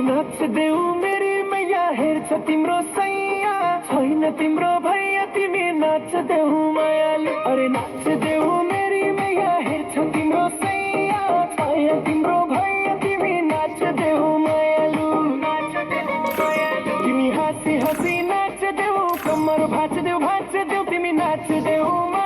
नाच देऊ मेरी मैया हेर्छ तिम्रो सैया छैन तिम्रो भैया तिमी नाच देऊ मायालु अरे नाच देऊ मेरी मैया हेर्छ तिम्रो सैया छैन तिम्रो भैया तिमी नाच देऊ मायालु तिमी हाँसी हाँसी नाच देऊ कम्मर भाँच देऊ तिमी नाच देऊ